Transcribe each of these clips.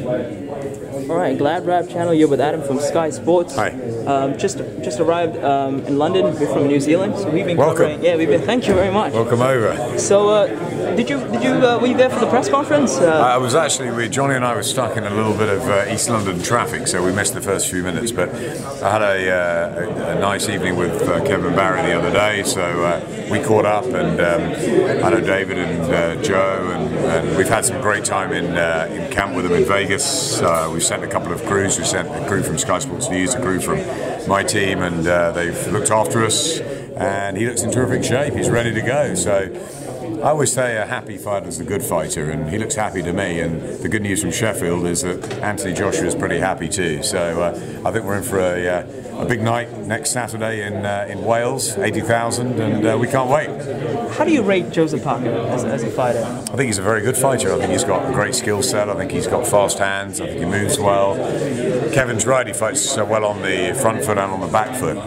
All right, Glad Rap Channel. You're with Adam from Sky Sports. Hi. Just arrived in London. We're from New Zealand, so we've been Welcome. Yeah, we've been. Thank you very much. Welcome over. So, were you there for the press conference? I was actually. Johnny and I were stuck in a little bit of East London traffic, so we missed the first few minutes. But I had a nice evening with Kevin Barry the other day, so we caught up, and I know David and Joe, and we've had some great time in camp with them in Vegas. We've sent a couple of crews. We sent a crew from Sky Sports News, a crew from my team, and they've looked after us. And he looks in terrific shape. He's ready to go. So I always say a happy fighter is a good fighter, and he looks happy to me. And the good news from Sheffield is that Anthony Joshua is pretty happy too. So I think we're in for a big night next Saturday in Wales, 80,000, and we can't wait. How do you rate Joseph Parker as a fighter? I think he's a very good fighter. I think he's got a great skill set. I think he's got fast hands. I think he moves well. Kevin's right. He fights so well on the front foot and on the back foot.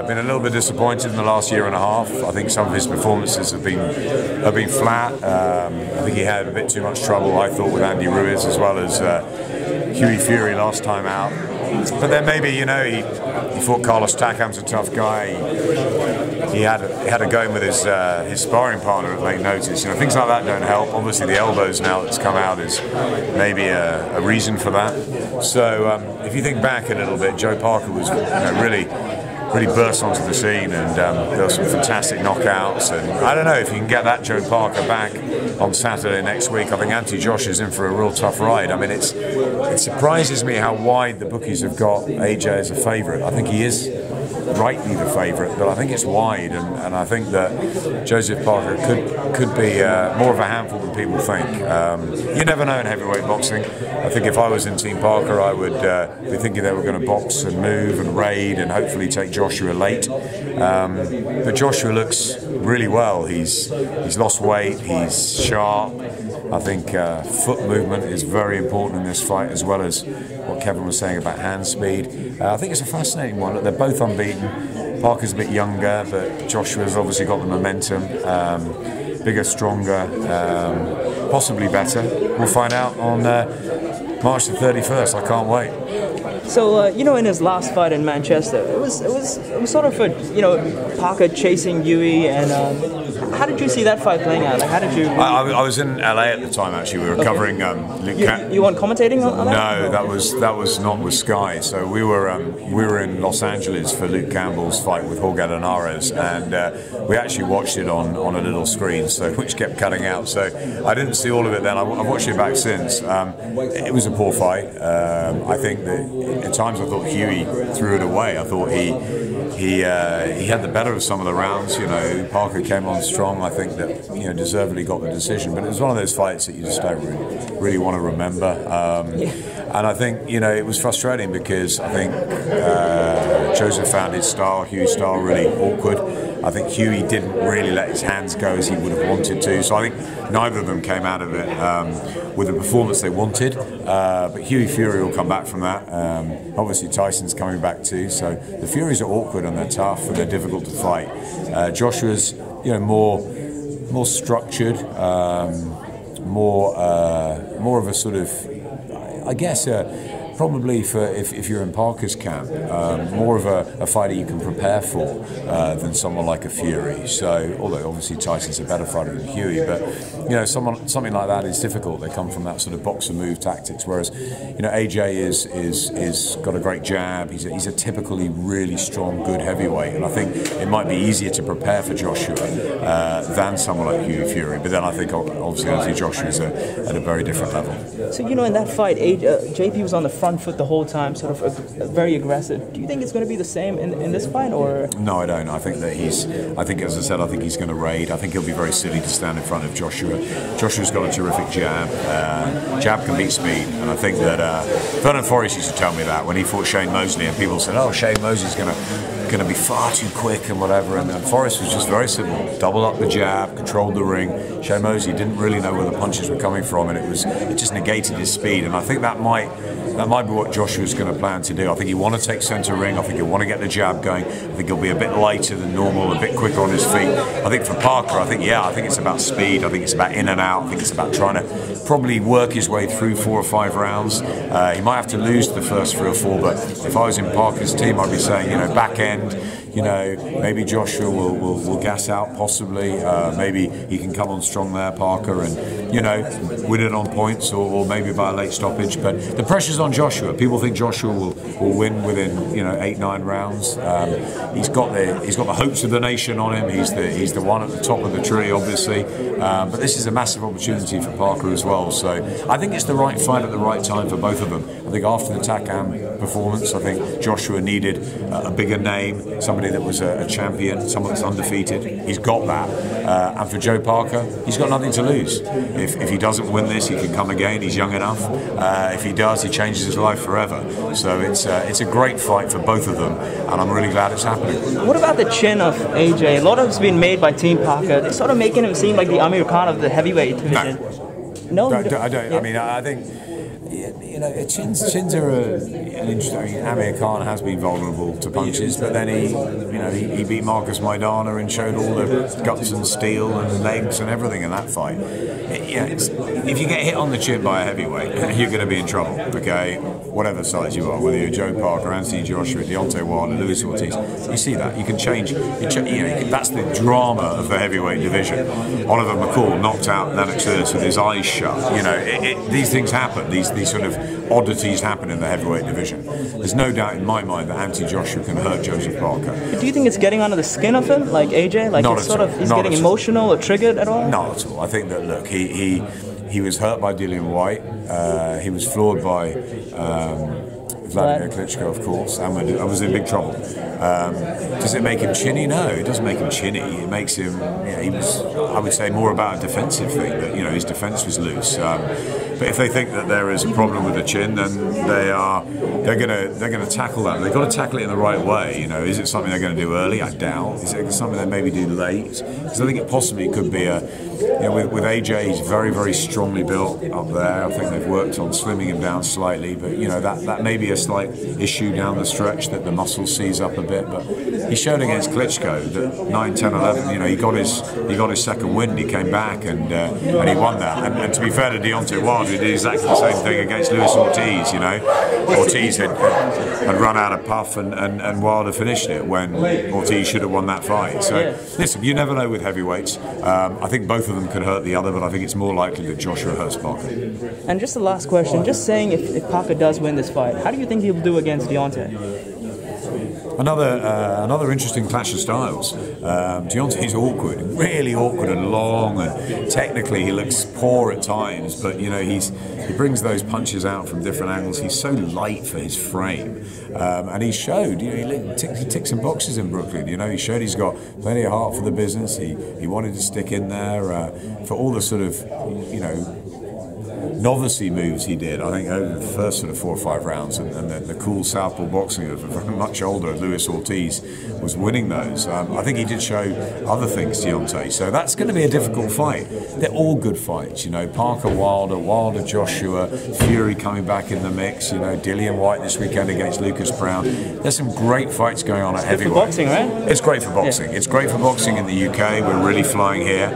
Been a little bit disappointed in the last year and a half. I think some of his performances have been flat. I think he had a bit too much trouble, I thought, with Andy Ruiz as well as Hughie Fury last time out. But then maybe, he fought Carlos Takam's a tough guy. He had a go in with his sparring partner at late notice. Things like that don't help. Obviously, the elbows now that's come out is maybe a reason for that. So if you think back a little bit, Joe Parker was really burst onto the scene, and there were some fantastic knockouts. And I don't know if you can get that Joe Parker back on Saturday next week. I think Anthony Joshua is in for a real tough ride. I mean, it surprises me how wide the bookies have got AJ as a favourite. I think he is rightly the favourite, but I think it's wide, and I think that Joseph Parker could be more of a handful than people think. You never know in heavyweight boxing. I think if I was in Team Parker, I would be thinking they were going to box and move and raid and hopefully take Joshua late. But Joshua looks really well. He's lost weight. He's sharp. I think foot movement is very important in this fight, as well as what Kevin was saying about hand speed. I think it's a fascinating one. Look, they're both unbeaten. Parker's a bit younger, but Joshua's obviously got the momentum. Bigger, stronger, possibly better. We'll find out on March the 31st. I can't wait. So in his last fight in Manchester, it was sort of Parker chasing Hughie, and how did you see that fight playing out? Like, how did you? I was in LA at the time. Actually, we were covering Luke. You weren't commentating on that? No, that was not with Sky. So we were in Los Angeles for Luke Campbell's fight with Jorge Linares, and we actually watched it on a little screen, which kept cutting out. So I didn't see all of it then. I've watched it back since. It was a poor fight. I think that at times I thought Hughie threw it away. I thought he had the better of some of the rounds. Parker came on strong. I think that deservedly got the decision, but it was one of those fights that you just don't really want to remember. And I think it was frustrating because I think Joseph found his style, Hughie's style, really awkward. I think Hughie didn't really let his hands go as he would have wanted to. So I think neither of them came out of it with the performance they wanted. But Hughie Fury will come back from that. Obviously Tyson's coming back too. So the Furies are awkward and they're tough and they're difficult to fight. Joshua's more structured, more of a sort of, I guess, probably for if you're in Parker's camp, more of a fighter you can prepare for than someone like a Fury. So, although obviously Tyson's a better fighter than Hughie, but something like that is difficult. They come from that sort of box and move tactics. Whereas, AJ is got a great jab. He's a typically really strong, good heavyweight, and I think it might be easier to prepare for Joshua than someone like Hughie Fury. But then I think obviously Joshua's at a very different level. So in that fight, JP was on the front foot the whole time, sort of very aggressive. Do you think it's going to be the same in this fight, or? No, I don't. I think that as I said, I think he's going to raid. I think he'll be very silly to stand in front of Joshua. Joshua's got a terrific jab. Jab can beat speed, and I think that Vernon Forrest used to tell me that when he fought Shane Mosley, and people said, "Oh, Shane Mosley's going to going to be far too quick and whatever. And Forrest was just very simple. Double up the jab, controlled the ring. Shea Mosley didn't really know where the punches were coming from, and it just negated his speed. And I think that might be what Joshua's going to plan to do. I think he want to take center ring. I think he'll want to get the jab going. I think he'll be a bit lighter than normal, a bit quicker on his feet. I think for Parker, I think it's about speed. I think it's about in and out. I think it's about trying to probably work his way through 4 or 5 rounds. He might have to lose the first 3 or 4, but if I was in Parker's team, I'd be saying, back end, maybe Joshua will gas out, possibly. Maybe he can come on strong there, Parker, and win it on points, or maybe by a late stoppage. But the pressure's on Joshua. People think Joshua will win within 8-9 rounds. He's got the hopes of the nation on him. He's the one at the top of the tree, obviously. But this is a massive opportunity for Parker as well. So I think it's the right fight at the right time for both of them. I think after the Takam performance, I think Joshua needed a bigger name, somebody that was a champion, someone that's undefeated. He's got that. And for Joe Parker, he's got nothing to lose. If he doesn't win this, he can come again. He's young enough. If he does, he changes his life forever. So it's a great fight for both of them, and I'm really glad it's happening. What about the chin of AJ? A lot of it's been made by Team Parker. They're sort of making him seem like the Amir Khan of the heavyweight division. No, I don't. Yeah. I mean, I think chins are an interesting. I mean, Amir Khan has been vulnerable to punches, but then he beat Marcus Maidana and showed all the guts and steel and legs and everything in that fight. If you get hit on the chin by a heavyweight, you're going to be in trouble. Okay, whatever size you are, whether you're Joe Parker, Anthony Joshua, Deontay Wilder, Luis Ortiz, you see that you can change. That's the drama of the heavyweight division. Oliver McCall knocked out Lennox Lewis with his eyes shut. These things happen. These sort of oddities happen in the heavyweight division. There's no doubt in my mind that Anthony Joshua can hurt Joseph Parker. But do you think it's getting under the skin of him, like AJ? Like he's getting emotional or triggered at all? Not at all. I think that he was hurt by Dillian White. He was floored by Vladimir Klitschko, of course, and I was in big trouble. Does it make him chinny? No, it doesn't make him chinny. It makes him. He was, I would say, more about a defensive thing. That his defense was loose. But if they think that there is a problem with the chin, then they're gonna tackle that. They've got to tackle it in the right way. Is it something they're going to do early? I doubt. Is it something they maybe do late? Because I think it possibly could be a. With AJ, he's very, very strongly built up there. I think they've worked on slimming him down slightly, but that may be a slight issue down the stretch, that the muscle seize up a bit. But he showed against Klitschko that 9, 10, 11. He got his second win. He came back and he won that. And to be fair to Deontay Wilder, he did exactly the same thing against Luis Ortiz. Ortiz had run out of puff and Wilder finished it when Ortiz should have won that fight. So listen, you never know with heavyweights. I think both of them could hurt the other, but I think it's more likely that Joshua hurts Parker. And just the last question, just saying, if Parker does win this fight, how do you think he'll do against Deontay? Another interesting clash of styles. Deontay's awkward, really awkward and long, and technically he looks poor at times. But he brings those punches out from different angles. He's so light for his frame, and he showed. He ticked some boxes in Brooklyn. He showed he's got plenty of heart for the business. He wanted to stick in there for all the sort of novice-y moves he did. I think over the first sort of 4 or 5 rounds, and the cool southpaw boxing of a much older Luis Ortiz was winning those. I think he did show other things, Deontay. So that's going to be a difficult fight. They're all good fights, Parker, Wilder, Joshua, Fury coming back in the mix. Dillian White this weekend against Lucas Brown. There's some great fights going on at heavyweight. It's good for boxing, right? It's great for boxing. Yeah. It's great for boxing in the UK. We're really flying here.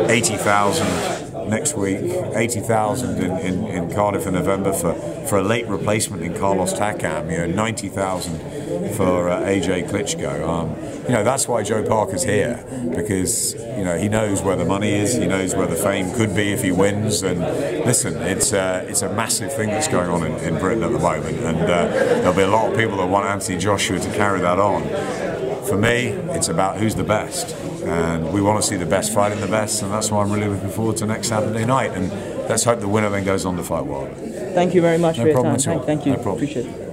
80,000. Next week, 80,000 in Cardiff in November for a late replacement in Carlos Takam. 90,000 for AJ Klitschko. That's why Joe Parker's here, because he knows where the money is, he knows where the fame could be if he wins. And listen, it's a massive thing that's going on in Britain at the moment, and there'll be a lot of people that want Anthony Joshua to carry that on. For me, it's about who's the best, and we want to see the best fighting the best, and that's why I'm really looking forward to next Saturday night. And let's hope the winner then goes on to fight Wilder. Thank you very much for your time. Thank you. No problem. Appreciate it.